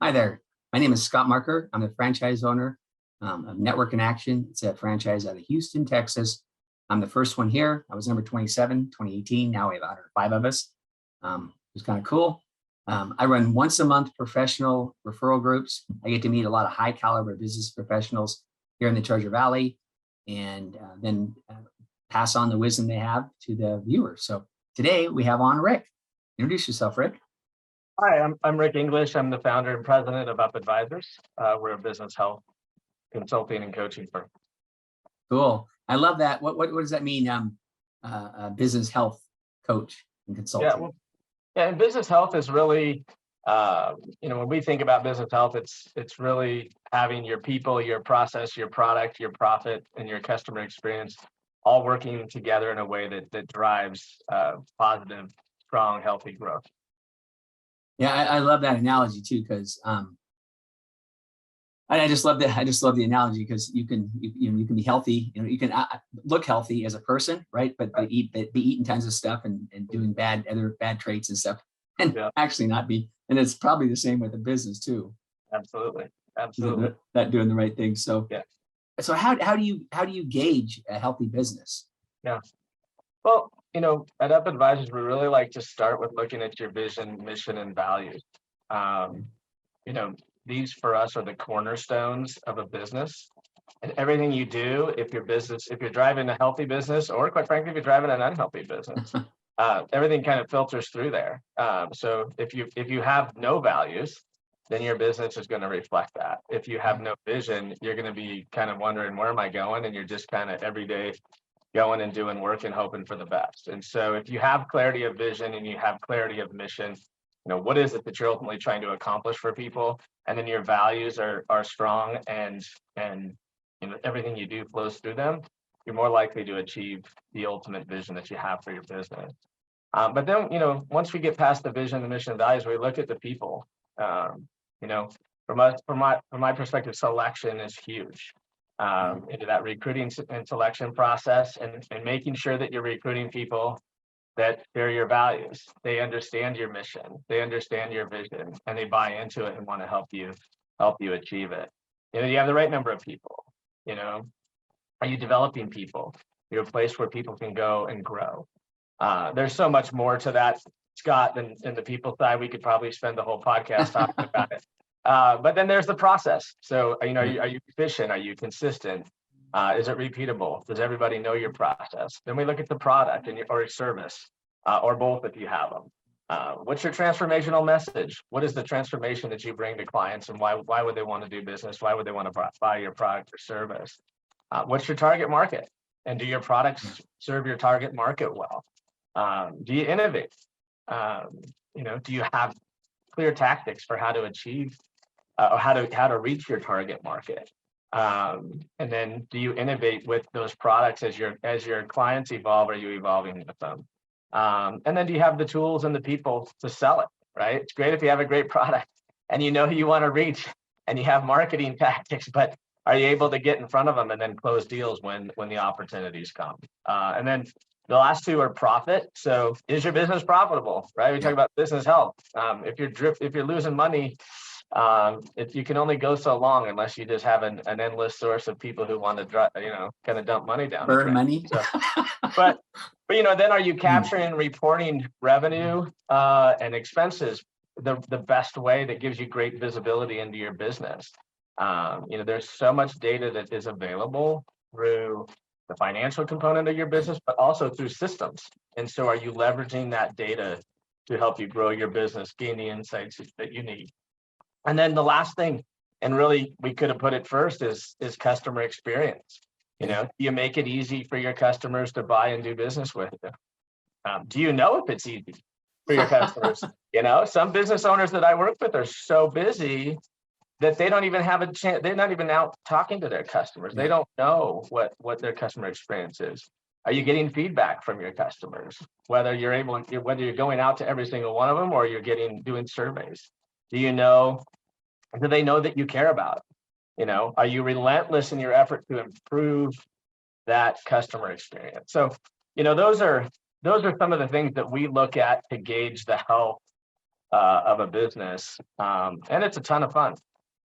Hi there. My name is Scott Marker. I'm the franchise owner of Network in Action. It's a franchise out of Houston, Texas. I'm the first one here. I was number 27, 2018. Now we have 105 of us. It's kind of cool. I run once a month professional referral groups. I get to meet a lot of high caliber business professionals here in the Treasure Valley and then pass on the wisdom they have to the viewers. So today we have on Rick. Introduce yourself, Rick. Hi, I'm Rick English. I'm the founder and president of Advisors. We're a business health consulting and coaching firm. Cool. I love that. What does that mean? Business health coach and consultant. And business health is really, when we think about business health, it's really having your people, your process, your product, your profit, and your customer experience all working together in a way that drives positive, strong, healthy growth. Yeah, I love that analogy too, because I just love that. I just love the analogy because you can be healthy. You can look healthy as a person, right? But be eating tons of stuff and doing other bad traits and stuff, and actually not be. And it's probably the same with the business too. Absolutely. That doing the right thing. So yeah. So how do you gauge a healthy business? Yeah. Well, at Advisors, we really like to start with looking at your vision, mission, and values. These for us are the cornerstones of a business. And everything you do, if you're driving a healthy business, or quite frankly, if you're driving an unhealthy business, everything kind of filters through there. So if you have no values, then your business is going to reflect that. If you have no vision, you're going to be kind of wondering, where am I going? And you're just kind of every day going and doing work and hoping for the best. And so if you have clarity of vision and you have clarity of mission, what is it that you're ultimately trying to accomplish for people? And then your values are strong and everything you do flows through them, you're more likely to achieve the ultimate vision that you have for your business. But then, once we get past the vision, the mission, and values, we look at the people. From my perspective, selection is huge. Into that recruiting and selection process and making sure that you're recruiting people that share your values. They understand your mission, they understand your vision, and they buy into it and want to help you achieve it. You have the right number of people. Are you developing people? You're a place where people can go and grow. There's so much more to that, Scott, than the people side. We could probably spend the whole podcast talking about it. But then there's the process. So, are you efficient? Are you consistent? Is it repeatable? Does everybody know your process? Then we look at the product or your service, or both if you have them. What's your transformational message? What is the transformation that you bring to clients, and why would they want to do business? Why would they want to buy your product or service? What's your target market? And do your products serve your target market well? Do you innovate? Do you have clear tactics for how to achieve or how to reach your target market? And then do you innovate with those products as your clients evolve? Are you evolving with them? And then do you have the tools and the people to sell it, right? It's great if you have a great product and who you want to reach and you have marketing tactics, but are you able to get in front of them and then close deals when the opportunities come? And then the last two are profit. So is your business profitable, right? We talk about business health. If you're losing money, you can only go so long unless you just have an endless source of people who want to kind of dump money down. Burn money. So, but then are you capturing and reporting revenue and expenses the best way that gives you great visibility into your business? There's so much data that is available through the financial component of your business, but also through systems. And so are you leveraging that data to help you grow your business, gain the insights that you need? And then the last thing, and really we could have put it first, is customer experience. Do you make it easy for your customers to buy and do business with you? Do you know if it's easy for your customers? Some business owners that I work with are so busy that they don't even have a chance. They're not even out talking to their customers. They don't know what their customer experience is. Are you getting feedback from your customers? Whether you're going out to every single one of them or you're doing surveys. Do they know that you care about it? Are you relentless in your effort to improve that customer experience? So, those are some of the things that we look at to gauge the health of a business. And it's a ton of fun,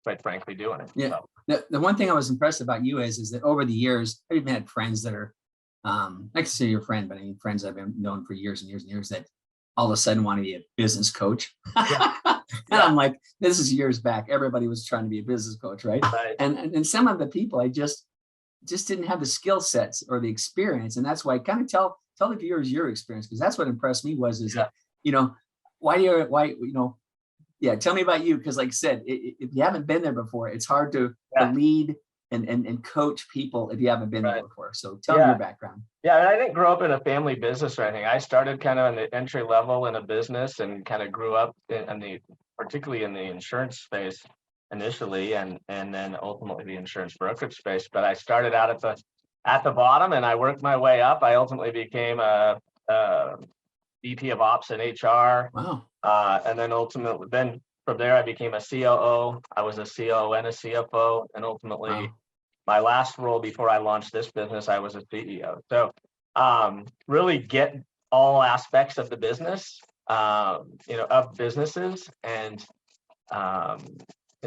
quite frankly, doing it. Yeah. So, The one thing I was impressed about you is that over the years, I've even had friends that are, I can say your friend, but I mean friends I've been known for years and years and years that all of a sudden want to be a business coach. Yeah. And I'm like, this is years back. Everybody was trying to be a business coach, right? right. And some of the people I just didn't have the skill sets or the experience. And that's why I kind of tell the viewers your experience, because that's what impressed me is Yeah. that, yeah, tell me about you. Because like I said, if you haven't been there before, it's hard to lead and coach people if you haven't been there before. So tell me your background. Yeah, and I didn't grow up in a family business or anything. I started kind of in the entry level in a business and kind of grew up particularly in the insurance space initially, and then ultimately the insurance brokerage space. But I started out at the bottom and I worked my way up. I ultimately became a VP of Ops and HR. Wow. And then from there I became a COO. I was a COO and a CFO, and ultimately my last role before I launched this business, I was a CEO. So really get all aspects of the business, of businesses, and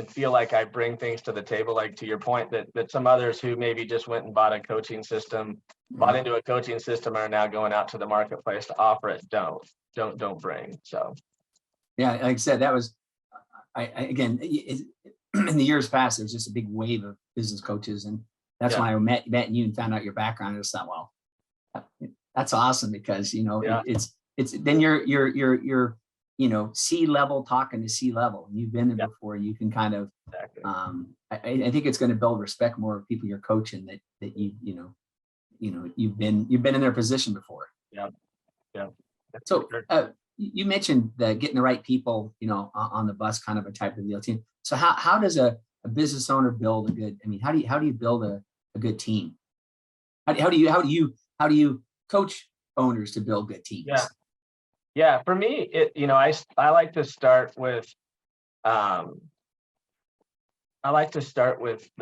feel like I bring things to the table, like to your point that some others who maybe just went and bought a coaching system, bought into a coaching system, are now going out to the marketplace to offer it. Don't bring. So yeah, like I said, that was again, in the years past, there was just a big wave of business coaches, and that's when I met you and found out your background. And I thought, well, that's awesome, because it's then you're C-level talking to C-level. You've been there before. You can kind of I think it's going to build respect more of people you're coaching that you've been in their position before. Yeah. So you mentioned getting the right people, on the bus, kind of a type of deal team. So how does a business owner build a good? I mean, how do you build a good team? How do you coach owners to build good teams? Yeah. For me, I like to start with the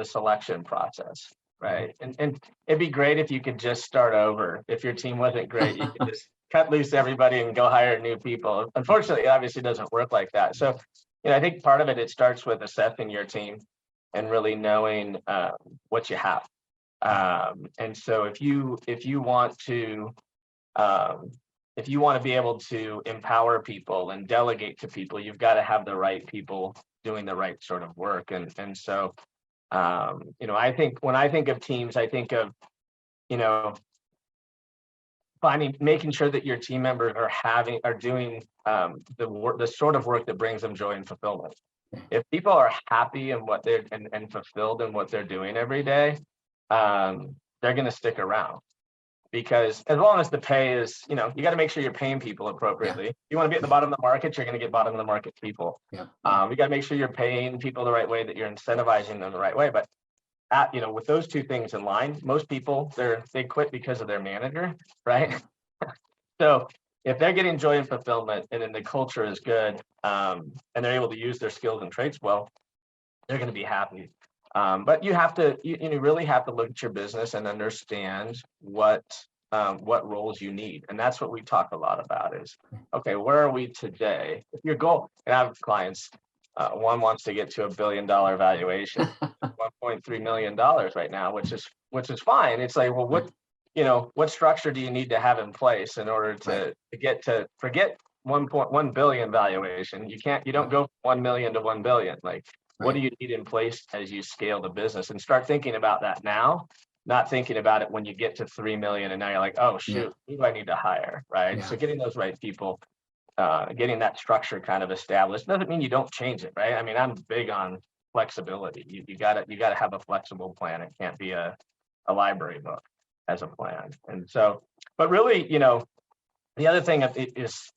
selection process, right? And it'd be great if you could just start over. If your team wasn't great, you could just cut loose everybody and go hire new people. Unfortunately, it obviously doesn't work like that. So, I think part of it starts with assessing your team and really knowing what you have. And so if you want to be able to empower people and delegate to people, you've got to have the right people doing the right sort of work. And so, I think when I think of teams, I think of, making sure that your team members are doing the sort of work that brings them joy and fulfillment. If people are happy in what they're and fulfilled in what they're doing every day, they're going to stick around. Because as long as the pay is, you got to make sure you're paying people appropriately. You want to be at the bottom of the market, you're going to get bottom of the market people. You got to make sure you're paying people the right way, that you're incentivizing them the right way. But with those two things in line, most people they quit because of their manager, right? So if they're getting joy and fulfillment, and then the culture is good, and they're able to use their skills and traits well, they're going to be happy. But you really have to look at your business and understand what roles you need. And that's what we talk a lot about is, okay, where are we today? If your goal, and I have clients, one wants to get to $1 billion valuation, $1.3 million right now, which is fine. It's like, well, what structure do you need to have in place in order to forget 1.1 billion valuation? You don't go from 1 million to 1 billion. Like, what do you need in place as you scale the business? And start thinking about that now, not thinking about it when you get to 3 million and now you're like, oh shoot, who do I need to hire? Right. So getting those right people, getting that structure kind of established doesn't mean you don't change it, right? I mean, I'm big on flexibility. You gotta have a flexible plan. It can't be a library book as a plan. And so, but really, the other thing is,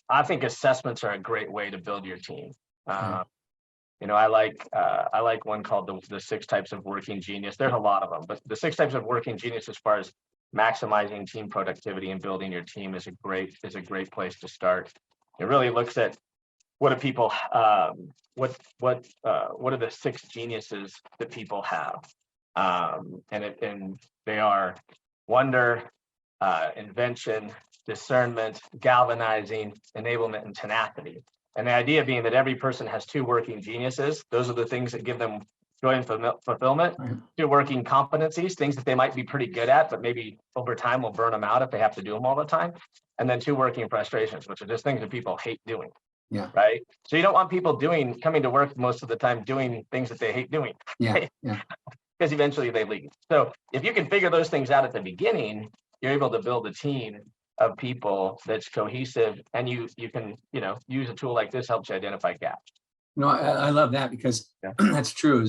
I think assessments are a great way to build your team. I like one called the 6 types of working genius. There's a lot of them, but the 6 types of working genius, as far as maximizing team productivity and building your team, is a great place to start. It really looks at what do people what are the 6 geniuses that people have, and they are wonder, invention, discernment, galvanizing, enablement, and tenacity. And the idea being that every person has two working geniuses. Those are the things that give them joy and fulfillment. Right. Two working competencies, things that they might be pretty good at, but maybe over time will burn them out if they have to do them all the time. And then two working frustrations, which are just things that people hate doing. Yeah. Right. So you don't want people coming to work most of the time doing things that they hate doing. Yeah. Right? Yeah. Because eventually they leave. So if you can figure those things out at the beginning, you're able to build a team of people that's cohesive, and you can, use a tool like this helps you identify gaps. No, I love that because Yeah. that's true.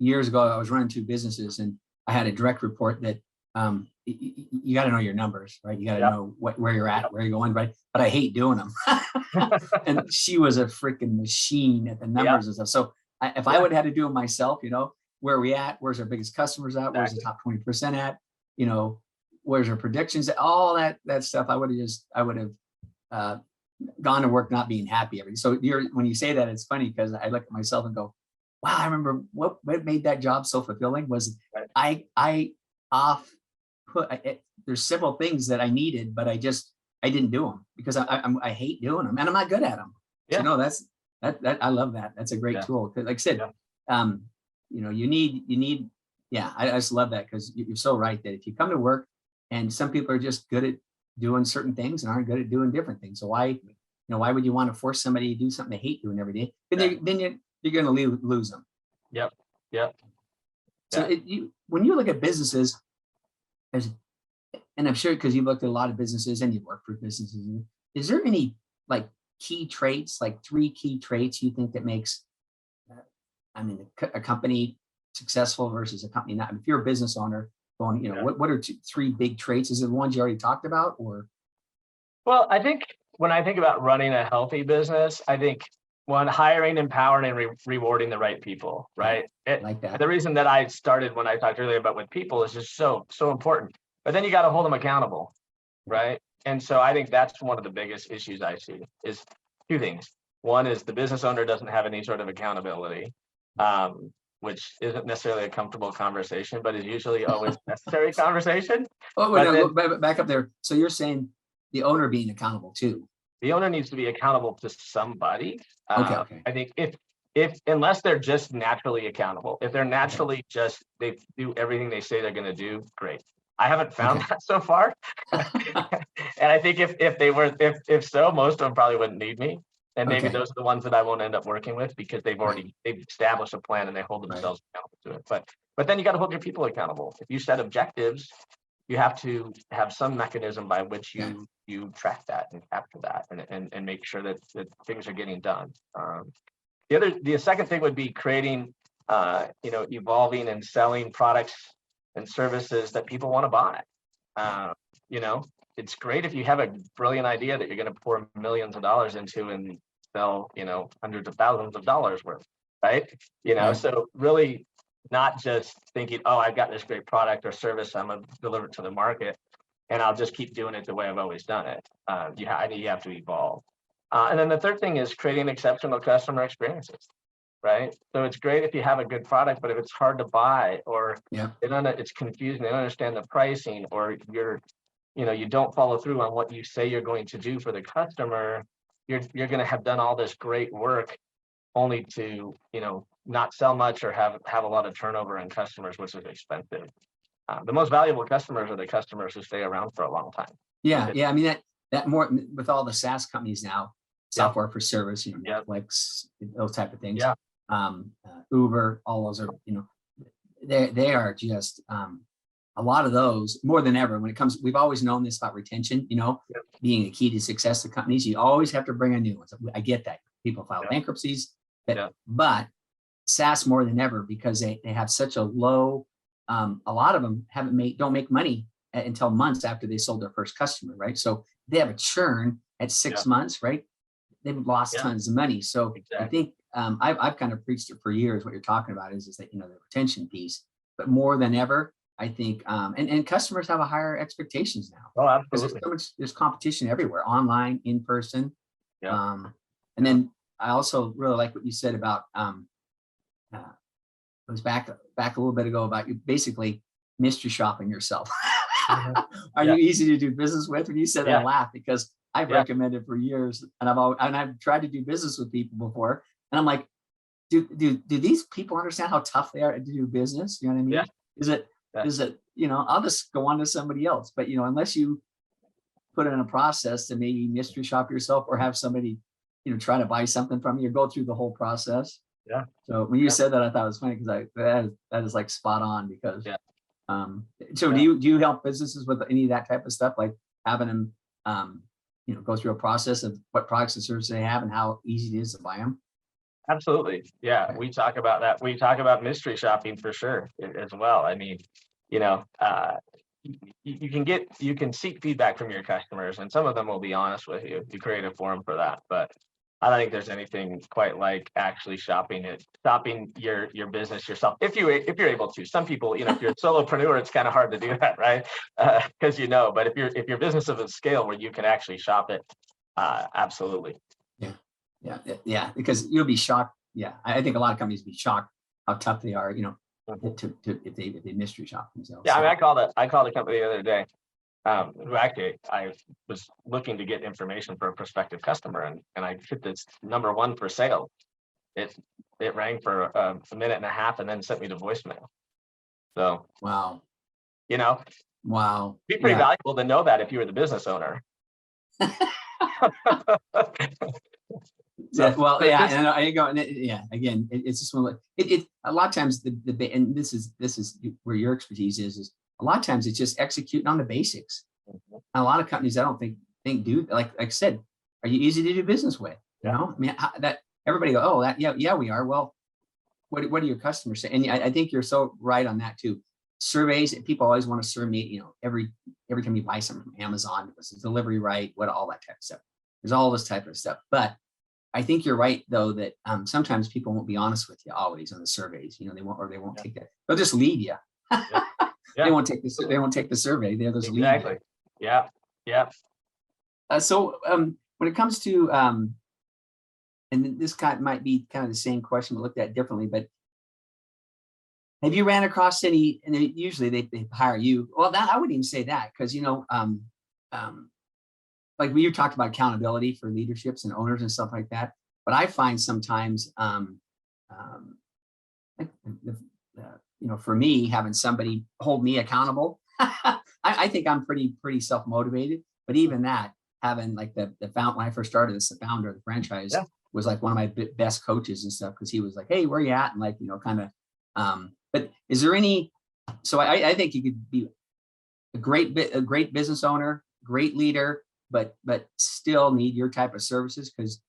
Years ago, I was running two businesses and I had a direct report that you got to know your numbers, right? You got to Yep. know where you're at, where you're going, right? But I hate doing them. And she was a freaking machine at the numbers and stuff. So if I would have had to do it myself, where are we at? Where's our biggest customers at? Where's the top 20% at? Where's our predictions? All that stuff. I would have gone to work not being happy every day. So when you say that, it's funny because I look at myself and go, wow, I remember what made that job so fulfilling was there's several things that I needed, but I didn't do them because I hate doing them and I'm not good at them. Yeah. So that I love that. That's a great tool. Like I said, you need, I just love that because you're so right that if you come to work and some people are just good at doing certain things and aren't good at doing different things. So why would you want to force somebody to do something they hate doing every day? Then you're going to lose them. Yep. So when you look at businesses, and I'm sure because you've looked at a lot of businesses and you've worked for businesses, is there any like key traits, like 3 key traits you think that makes, a company successful versus a company not? If you're a business owner going, what are 3 big traits? Is it the ones you already talked about or? Well, I think when I think about running a healthy business, I think one, hiring, empowering, and rewarding the right people, right? Like that. The reason that I started when I talked earlier about with people is just so important. But then you got to hold them accountable, right? And so I think that's one of the biggest issues I see is 2 things. One is the business owner doesn't have any sort of accountability, which isn't necessarily a comfortable conversation, but is usually always a necessary conversation. Oh, wait, back up there. So you're saying the owner being accountable too? The owner needs to be accountable to somebody. Okay. I think if unless they're just naturally accountable, if they're naturally they do everything they say they're going to do, great. I haven't found that so far. And I think if so, most of them probably wouldn't need me. And maybe those are the ones that I won't end up working with because they've established a plan and they hold themselves accountable to it. But then you got to hold your people accountable. If you set objectives, you have to have some mechanism by which you track that and capture that and make sure that things are getting done. The second thing would be creating, evolving and selling products and services that people want to buy. It's great if you have a brilliant idea that you're going to pour millions of dollars into and sell, hundreds of thousands of dollars worth, right? So really not just thinking, oh, I've got this great product or service, I'm going to deliver it to the market and I'll just keep doing it the way I've always done it. You have to evolve. And then the third thing is creating exceptional customer experiences, right? So it's great if you have a good product, but if it's hard to buy or it's confusing, they don't understand the pricing, or you don't follow through on what you say you're going to do for the customer, you're going to have done all this great work only to, not sell much or have a lot of turnover in customers, which is expensive. The most valuable customers are the customers who stay around for a long time. Yeah. I mean, that more with all the SaaS companies now, software for service, Netflix, those type of things. Uber, all those are, they are just a lot of those more than ever when it comes. We've always known this about retention, being a key to success of companies. You always have to bring in new ones. I get that people file bankruptcies, but SaaS more than ever because they have such a low. A lot of them don't make money until months after they sold their first customer, right? So they have a churn at 6 months, right? They've lost tons of money. So I think I've kind of preached it for years. What you're talking about is that the retention piece, but more than ever, I think, and customers have a higher expectations now. Oh, absolutely. There's competition everywhere, online, in person. And then I also really like what you said about it was back a little bit ago about you basically mystery shopping yourself. Are Yeah. you easy to do business with? When you said that, I Yeah. laughed because I've Yeah. recommended for years, and I've tried to do business with people before, and I'm like, do these people understand how tough they are to do business? You know what I Yeah. mean? Is it Yeah. is it I'll just go on to somebody else, but unless you put in a process to maybe mystery shop yourself or have somebody try to buy something from you or go through the whole process. Yeah. So when you Yeah. said that, I thought it was funny because that is like spot on because Yeah. so Yeah. do you help businesses with any of that type of stuff, like having them go through a process of what products and services they have and how easy it is to buy them? Absolutely. Yeah. Okay. We talk about that. We talk about mystery shopping for sure as well. I mean, you know, uh, you can seek feedback from your customers, and some of them will be honest with you. You create a forum for that, but I don't think there's anything quite like actually shopping your business yourself. If you're able to. Some people, if you're a solopreneur, it's kind of hard to do that, right? Because but if your business is a scale where you can actually shop it, absolutely. Yeah, because you'll be shocked. Yeah, I think a lot of companies be shocked how tough they are, Mhm. if they mystery shop themselves. Yeah, I So, mean, I called a company the other day. Who actually I was looking to get information for a prospective customer, and I hit this number one for sale. It it rang for a minute and a half and then sent me to voicemail. So wow, you know, be pretty yeah. valuable to know that if you were the business owner. So, Yeah, well, but yeah, this, and I go, and yeah, again, it's just one of it. A lot of times and this is where your expertise is a lot of times it's just executing on the basics. And a lot of companies I don't think do like I said, are you easy to do business with? yeah, I mean that everybody go, oh, that yeah we are. Well, what do your customers say? And I think you're so right on that too. Surveys, people always want to survey, every time you buy something from Amazon, was the delivery right? What all that type of stuff. There's all this type of stuff, but I think you're right though that sometimes people won't be honest with you always on the surveys. They won't yeah, take that. They'll just lead you. yeah, They yeah, won't take this. They won't take the survey. They'll just lead you. exactly. Yeah, yeah. So when it comes to and this might be kind of the same question but looked at differently, but have you ran across any? And usually they hire you. Well, that I wouldn't even say that because um, like you talked about accountability for leaderships and owners and stuff like that. But I find sometimes, like for me, having somebody hold me accountable, I think I'm pretty self motivated. But even that, having like the founder when I first started this, the founder of the franchise Yeah. was like one of my best coaches and stuff because he was like, hey, where you at? And like kind of. But is there any? So I think you could be a great business owner, great leader, but still need your type of services because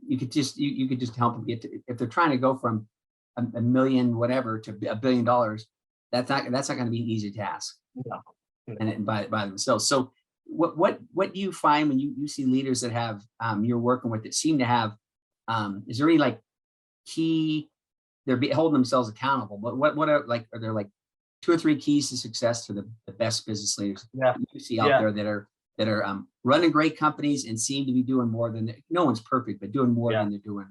you could just help them get to if they're trying to go from a million whatever to $1 billion. That's not going to be an easy task, No, no. and by themselves. So what do you find when you see leaders that have you're working with that seem to have is there any like key holding themselves accountable? But what are there like 2 or 3 keys to success to the best business leaders Yeah, you see out yeah, there that are running great companies and seem to be doing more than no one's perfect, but doing more yeah, than they're doing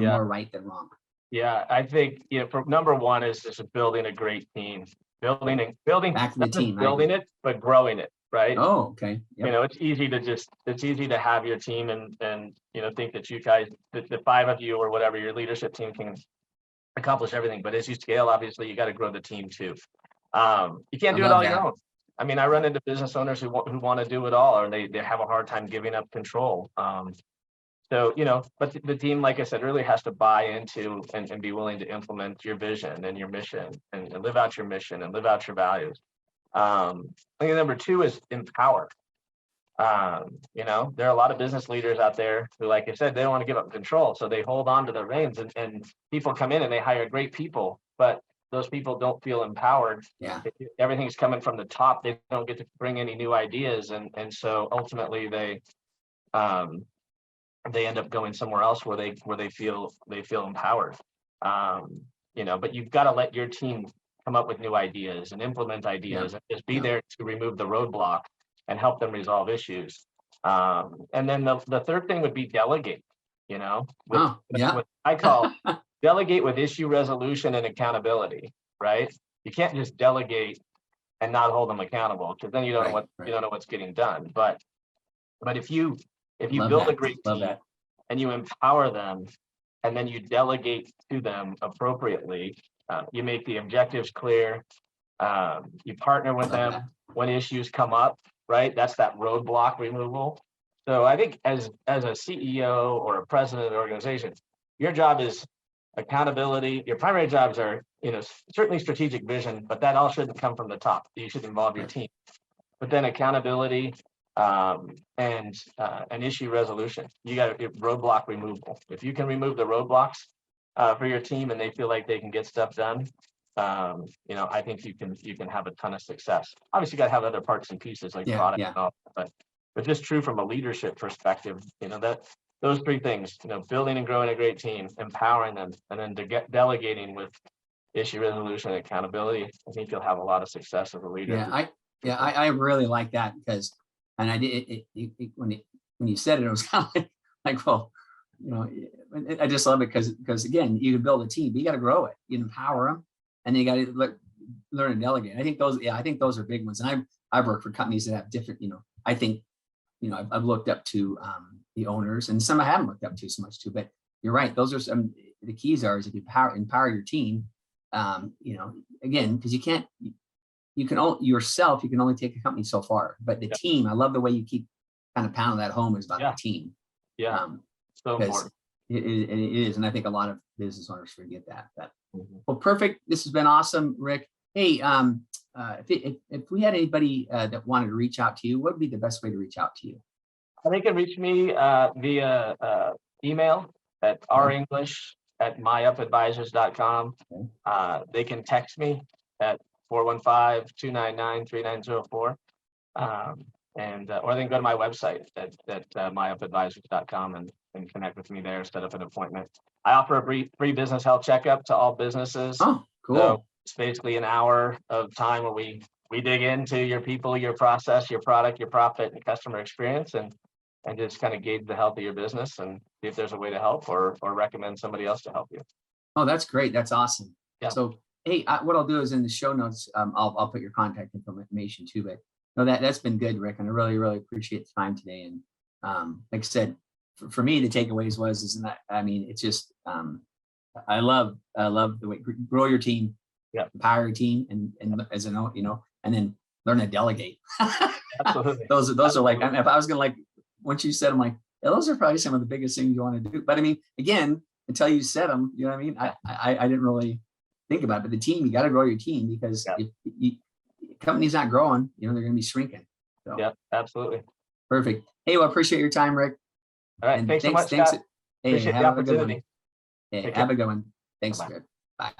yeah. more right than wrong. Yeah, I think, for number one is just building a great team, building, Back to the not just team, I building agree. it, but growing it, right? Oh, okay. Yep. It's easy to have your team and, think that you guys, the 5 of you or whatever, your leadership team can accomplish everything. But as you scale, obviously you got to grow the team too. You can't I do it love all your that. own. I mean, I run into business owners who want to do it all, or they have a hard time giving up control. So, but the team, like I said earlier, has to buy into and be willing to implement your vision and your mission and live out your mission and live out your values. I think number 2 is empower. There are a lot of business leaders out there who, like I said, they don't want to give up control. So they hold on to the reins and people come in and they hire great people, but those people don't feel empowered. Yeah. Everything's coming from the top. They don't get to bring any new ideas. And so ultimately they end up going somewhere else where they feel empowered. But you've got to let your team come up with new ideas and implement Yeah. ideas and just be Yeah. there to remove the roadblock and help them resolve issues. And then the third thing would be delegate, with Oh, yeah. what I call delegate with issue resolution and accountability, right? You can't just delegate and not hold them accountable, because then you don't know Right, you don't know what's getting done. But if you Love build a that. great Love team that. and you empower them, and then you delegate to them appropriately, you make the objectives clear, you partner with Love them that. when issues come up, right? That's that roadblock removal. So I think as a CEO or a president of the organization, your job is accountability. Your primary jobs are, certainly strategic vision, but that all shouldn't come from the top. You should involve your Right. team. But then accountability, and issue resolution. You got to roadblock removal. If you can remove the roadblocks for your team and they feel like they can get stuff done, I think you can have a ton of success. Obviously, you got to have other parts and pieces like product, Yeah. and all, but just true from a leadership perspective. That those three things: building and growing a great team, empowering them, and then delegating with issue resolution and accountability. I think you'll have a lot of success as a leader. I really like that, because, and I did when you said it, it was kind of like, well, I just love it because again, you can build a team, but you got to grow it, you empower them, and then you got to learn and delegate. I think those are big ones. And I've worked for companies that have different, I think, I've looked up to the owners, and some I haven't looked up to so much too, but you're right. Those are some, the keys are, is if you empower your team, again, because you can only take a company so far, but the team, I love the way you keep kind of pounding that home, is about the team. So important. It is. And I think a lot of business owners forget that. Well, perfect. This has been awesome, Rick. Hey, if we had anybody that wanted to reach out to you, what would be the best way to reach out to you? They can reach me via email at renglish@myupadvisors.com. They can text me at 415-299-3904. Or they can go to my website at myupadvisors.com and connect with me there, set up an appointment. I offer a free business health checkup to all businesses. Oh, cool. So it's basically an hour of time where we dig into your people, your process, your product, your profit, and customer experience, and just kind of gauge the health of your business and see if there's a way to help or recommend somebody else to help you. Oh, that's great. That's awesome. Yeah. So, hey, what I'll do is in the show notes, I'll put your contact information too. But no, that's been good, Rick, and I really, really appreciate the time today. And like I said, for me, the takeaways it's just I love the way grow your team, empower your team, and as and then learn to delegate. Absolutely. Those are like, if I was gonna once you said them, like, those are probably some of the biggest things you want to do. But I mean, again, until you said them, you know what I mean? I didn't really think about it. But the team, you got to grow your team, because if company's not growing, they're going to be shrinking. So. Yeah, absolutely. Perfect. Hey, well, I appreciate your time, Rick. All right. Thanks so much, Scott. Hey, appreciate the have a good one. opportunity. Hey, have a good one. Thanks, Rick. Bye.